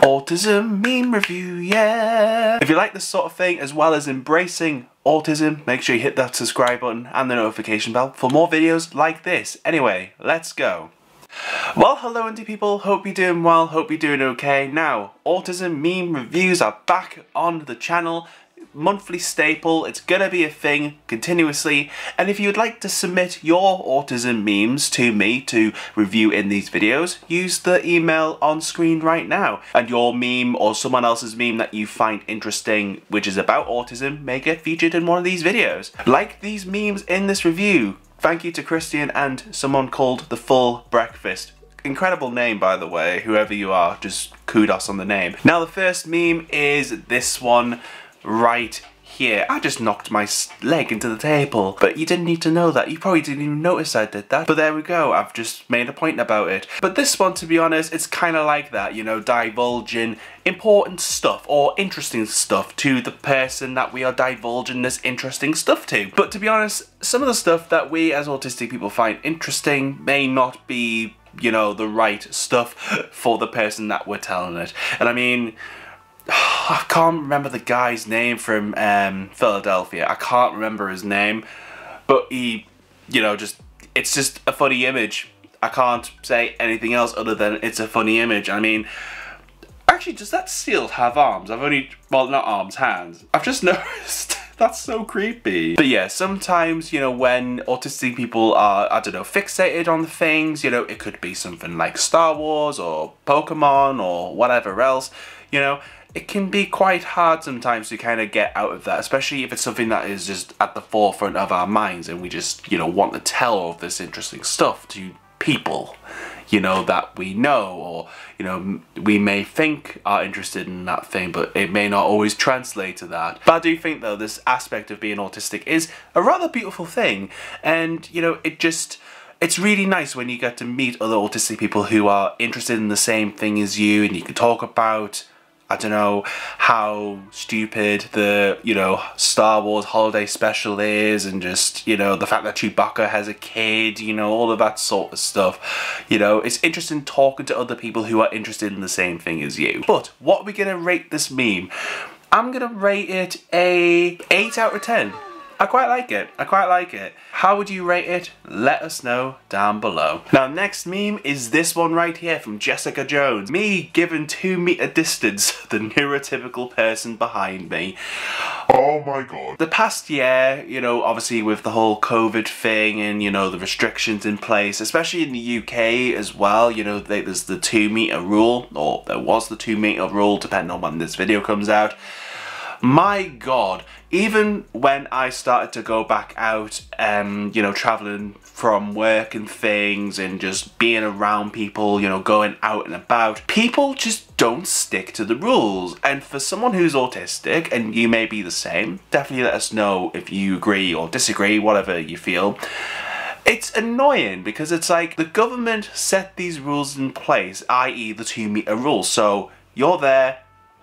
Autism meme review, yeah! If you like this sort of thing, as well as embracing autism, make sure you hit that subscribe button and the notification bell for more videos like this. Anyway, let's go. Well, hello indie people, hope you're doing well, hope you're doing okay. Now, autism meme reviews are back on the channel. Monthly staple, it's gonna be a thing continuously, and if you would like to submit your autism memes to me to review in these videos, use the email on screen right now, and your meme or someone else's meme that you find interesting which is about autism may get featured in one of these videos. Like these memes in this review. Thank you to Christian and someone called The Full Breakfast. Incredible name, by the way, whoever you are, just kudos on the name. Now the first meme is this one right here. I just knocked my leg into the table, but you didn't need to know that. You probably didn't even notice I did that, but there we go. I've just made a point about it. But this one, to be honest, it's kind of like that, you know, divulging important stuff or interesting stuff to the person that we are divulging this interesting stuff to. But to be honest, some of the stuff that we as autistic people find interesting may not be, you know, the right stuff for the person that we're telling it. And I mean, I can't remember the guy's name from Philadelphia. I can't remember his name, but he, you know, it's just a funny image. I can't say anything else other than it's a funny image. I mean, actually, does that seal have arms? Well, not arms, hands. I've just noticed. That's so creepy. But yeah, sometimes, you know, when autistic people are, I don't know, fixated on things, you know, it could be something like Star Wars or Pokemon or whatever else, you know, it can be quite hard sometimes to kind of get out of that, especially if it's something that is just at the forefront of our minds and we just, you know, want to tell all of this interesting stuff to people, you know, that we know, or, you know, we may think are interested in that thing, but it may not always translate to that. But I do think, though, this aspect of being autistic is a rather beautiful thing, and, you know, it's really nice when you get to meet other autistic people who are interested in the same thing as you, and you can talk about, I don't know, how stupid the, you know, Star Wars holiday special is, and just, you know, the fact that Chewbacca has a kid, you know, all of that sort of stuff. You know, it's interesting talking to other people who are interested in the same thing as you. But what are we gonna rate this meme? I'm gonna rate it a 8 out of 10. I quite like it. I quite like it. How would you rate it? Let us know down below. Now, next meme is this one right here from Jessica Jones. Me given 2 meter distance, the neurotypical person behind me. Oh my god. The past year, you know, obviously with the whole COVID thing and, you know, the restrictions in place, especially in the UK as well, you know, there's the 2 meter rule, or there was the 2 meter rule, depending on when this video comes out. My god, even when I started to go back out, you know, traveling from work and things and just being around people, you know, going out and about, people just don't stick to the rules. And for someone who's autistic, and you may be the same, definitely let us know if you agree or disagree, whatever you feel. It's annoying because it's like the government set these rules in place, i.e. the 2 meter rule. So you're there,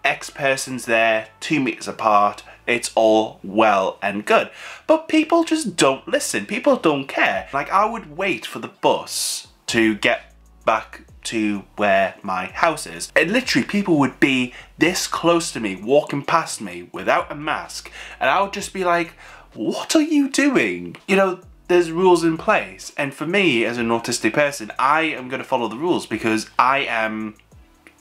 X person's there, 2 meters apart, it's all well and good. But people just don't listen, people don't care. Like, I would wait for the bus to get back to where my house is, and literally people would be this close to me, walking past me without a mask, and I would just be like, what are you doing? You know, there's rules in place, and for me as an autistic person, I am going to follow the rules because I am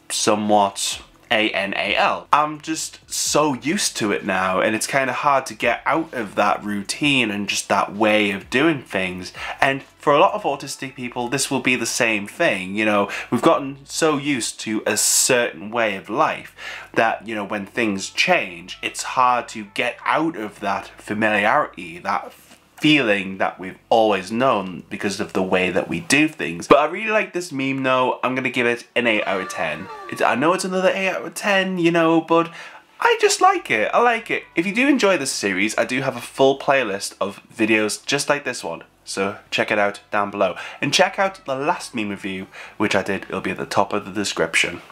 somewhat ANAL. I'm just so used to it now, and it's kind of hard to get out of that routine and just that way of doing things. And for a lot of autistic people, this will be the same thing. You know, we've gotten so used to a certain way of life that, you know, when things change, it's hard to get out of that familiarity, that feeling that we've always known because of the way that we do things. But I really like this meme though. I'm gonna give it an 8 out of 10. I know it's another 8 out of 10, you know, but I just like it. I like it. If you do enjoy this series, I do have a full playlist of videos just like this one. So check it out down below. And check out the last meme review, which I did. It'll be at the top of the description.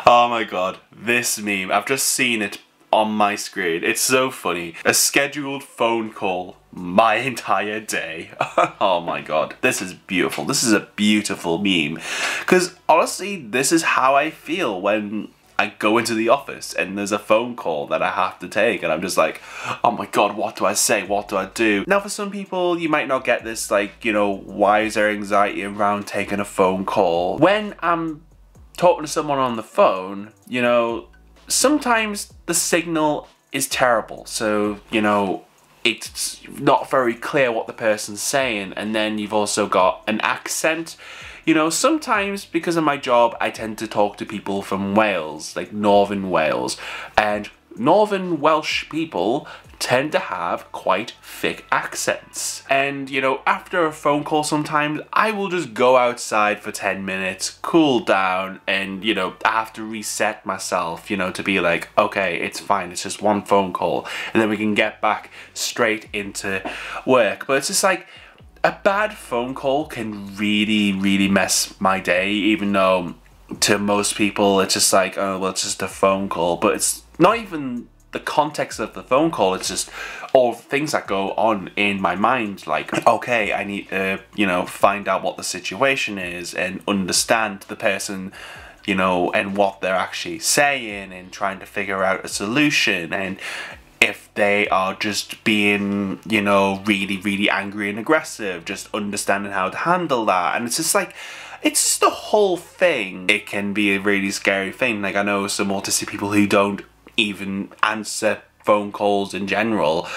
Oh my god, this meme. I've just seen it on my screen. It's so funny. A scheduled phone call my entire day. Oh my god, this is beautiful. This is a beautiful meme. Because honestly, this is how I feel when I go into the office and there's a phone call that I have to take and I'm just like, oh my god, what do I say? What do I do? Now for some people, you might not get this, like, you know, why is there anxiety around taking a phone call? When I'm talking to someone on the phone, you know, sometimes the signal is terrible. So, you know, it's not very clear what the person's saying, and then you've also got an accent. You know, sometimes because of my job, I tend to talk to people from Wales, like Northern Wales, and Northern Welsh people tend to have quite thick accents. And, you know, after a phone call sometimes, I will just go outside for 10 minutes, cool down, and, you know, I have to reset myself, you know, to be like, okay, it's fine, it's just one phone call, and then we can get back straight into work. But it's just like, a bad phone call can really, really mess my day, even though to most people it's just like, oh, well, it's just a phone call. But it's not even the context of the phone call, it's just all things that go on in my mind, like, okay, I need to, you know, find out what the situation is and understand the person, you know, and what they're actually saying, and trying to figure out a solution. And if they are just being, you know, really, really angry and aggressive, just understanding how to handle that. And it's just like, it's just the whole thing. It can be a really scary thing. Like, I know some autistic people who don't even answer phone calls in general,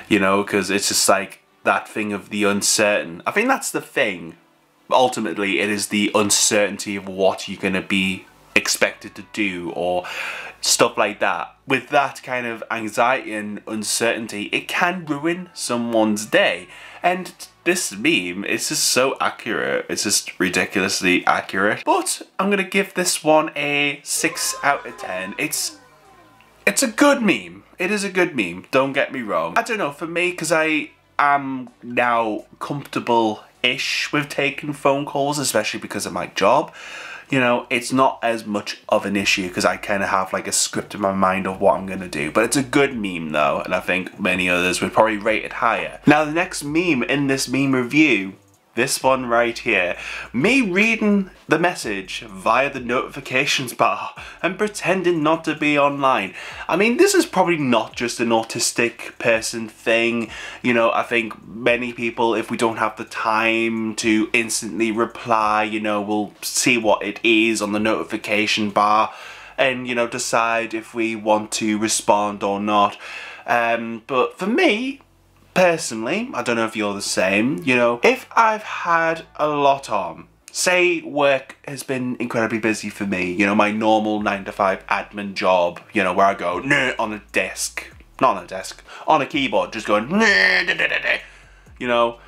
you know, because it's just like that thing of the uncertain. I think that's the thing. Ultimately, it is the uncertainty of what you're going to be expected to do, or stuff like that. With that kind of anxiety and uncertainty, it can ruin someone's day. And this meme is just so accurate. It's just ridiculously accurate. But I'm gonna give this one a 6 out of 10. It's a good meme. It is a good meme, don't get me wrong. I don't know, for me, because I am now comfortable-ish with taking phone calls, especially because of my job. You know, it's not as much of an issue because I kind of have like a script in my mind of what I'm going to do. But it's a good meme though, and I think many others would probably rate it higher. Now the next meme in this meme review, this one right here, me reading the message via the notifications bar and pretending not to be online. I mean, this is probably not just an autistic person thing. You know, I think many people, if we don't have the time to instantly reply, you know, we'll see what it is on the notification bar and, you know, decide if we want to respond or not. But for me, personally, I don't know if you're the same, you know, if I've had a lot on, say work has been incredibly busy for me, you know, my normal 9-to-5 admin job, you know, where I go, nah, on a desk, not on a desk, on a keyboard, just going, nah, da, da, da, da. You know,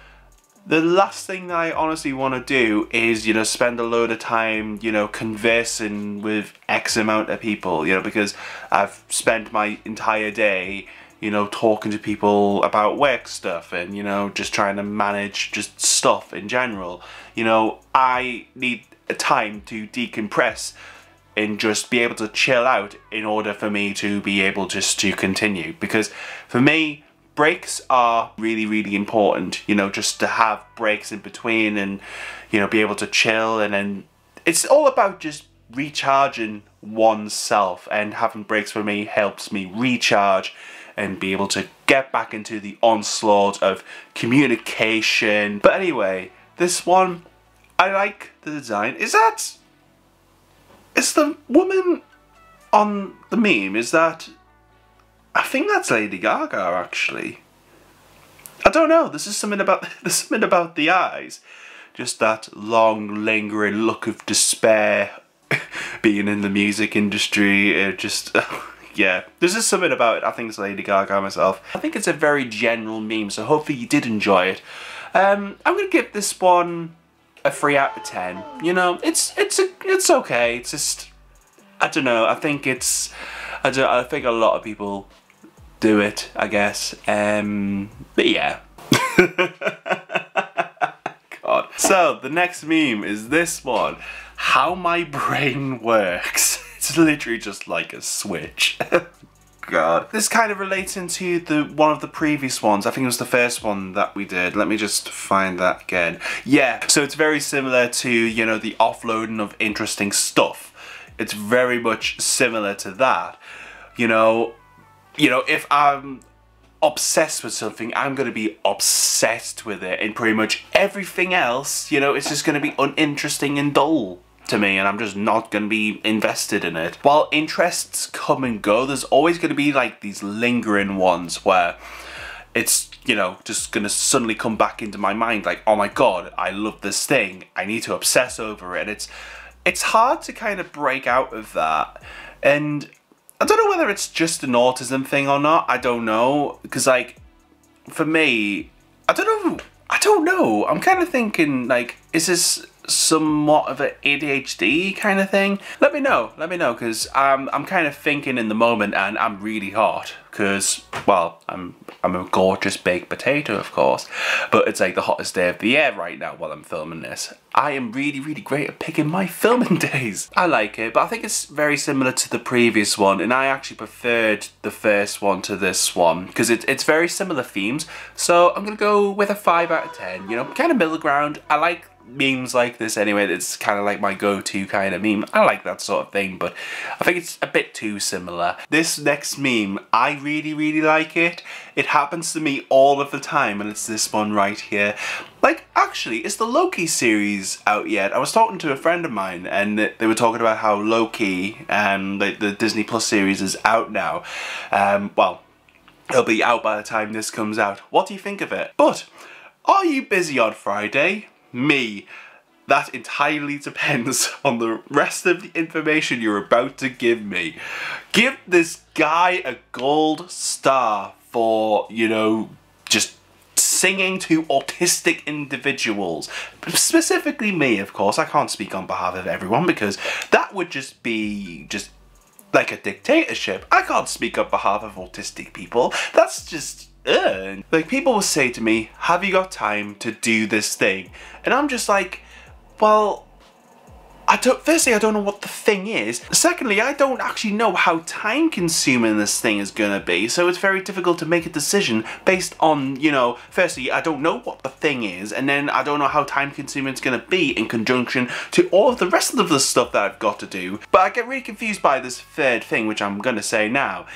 the last thing that I honestly want to do is, you know, spend a load of time, you know, conversing with X amount of people, you know, because I've spent my entire day, you know, talking to people about work stuff and, you know, just trying to manage just stuff in general. You know, I need a time to decompress and just be able to chill out in order for me to be able just to continue. Because for me, breaks are really, really important, you know, just to have breaks in between and, you know, be able to chill. And then it's all about just recharging oneself, and having breaks for me helps me recharge and be able to get back into the onslaught of communication. But anyway, this one, I like the design. Is the woman on the meme, is that, I think that's Lady Gaga actually. I don't know, there's something about the eyes. Just that long, lingering look of despair. Being in the music industry, it just, yeah, there's just something about it. I think it's Lady Gaga myself. I think it's a very general meme, so hopefully you did enjoy it. I'm gonna give this one a 3 out of 10. You know, it's okay. It's just, I don't know. I think I think a lot of people do it, I guess. But yeah. God. So the next meme is this one. How my brain works. It's literally just like a switch. God. This kind of relates into one of the previous ones. I think it was the first one that we did. Let me just find that again. Yeah, so it's very similar to, you know, the offloading of interesting stuff. It's very much similar to that. You know, if I'm obsessed with something, I'm going to be obsessed with it, and pretty much everything else, you know, it's just going to be uninteresting and dull to me, and I'm just not going to be invested in it. While interests come and go, there's always going to be like these lingering ones where it's, you know, just going to suddenly come back into my mind like, oh my god, I love this thing, I need to obsess over it. It's hard to kind of break out of that, and I don't know whether it's just an autism thing or not. I don't know, because like for me, I don't know. I'm kind of thinking like, is this somewhat of an ADHD kind of thing? Let me know, because I'm kind of thinking in the moment, and I'm really hot because, well, I'm a gorgeous baked potato, of course, but it's like the hottest day of the year right now while I'm filming this. I am really, really great at picking my filming days. I like it, but I think it's very similar to the previous one, and I actually preferred the first one to this one because it's very similar themes. So I'm gonna go with a 5 out of 10. You know, kind of middle ground. I like memes like this anyway. It's kind of like my go-to kind of meme. I like that sort of thing, but I think it's a bit too similar. This next meme, I really, really like it. It happens to me all of the time, and it's this one right here. Like, actually, is the Loki series out yet? I was talking to a friend of mine, and they were talking about how Loki, like the Disney Plus series, is out now. Well, it'll be out by the time this comes out. What do you think of it? But are you busy on Friday? Me. That entirely depends on the rest of the information you're about to give me. Give this guy a gold star for, you know, just singing to autistic individuals. Specifically me, of course. I can't speak on behalf of everyone because that would just be like a dictatorship. I can't speak on behalf of autistic people. That's just... Like, people will say to me, have you got time to do this thing? And I'm just like, well, firstly, I don't know what the thing is. Secondly, I don't actually know how time consuming this thing is gonna be, so it's very difficult to make a decision based on, you know, firstly, I don't know what the thing is, and then I don't know how time consuming it's gonna be in conjunction to all of the rest of the stuff that I've got to do. But I get really confused by this third thing, which I'm gonna say now.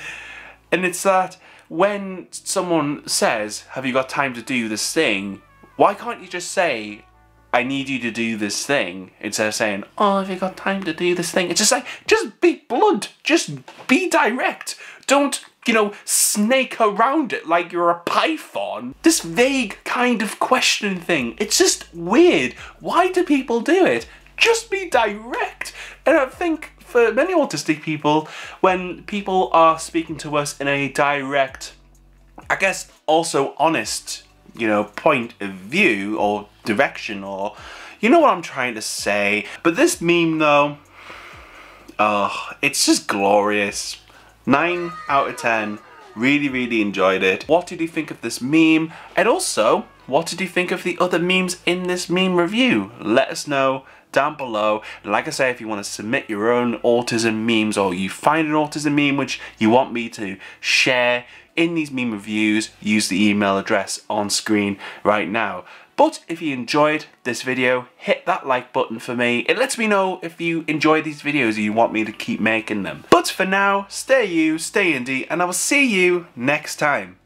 And it's that when someone says, have you got time to do this thing, why can't you just say, I need you to do this thing, instead of saying, oh, have you got time to do this thing? It's just like, just be blunt, just be direct. Don't, you know, snake around it like you're a python. This vague kind of question thing, it's just weird. Why do people do it? Just be direct. And I think for many autistic people, when people are speaking to us in a direct, I guess also honest, you know, point of view or direction, or you know what I'm trying to say. But this meme though, it's just glorious. 9 out of 10. Really, really enjoyed it. What did you think of this meme? And also, what did you think of the other memes in this meme review? Let us know down below. And like I say, if you want to submit your own autism memes, or you find an autism meme which you want me to share in these meme reviews, use the email address on screen right now. But if you enjoyed this video, hit that like button for me. It lets me know if you enjoy these videos and you want me to keep making them. But for now, stay you, stay indie, and I will see you next time.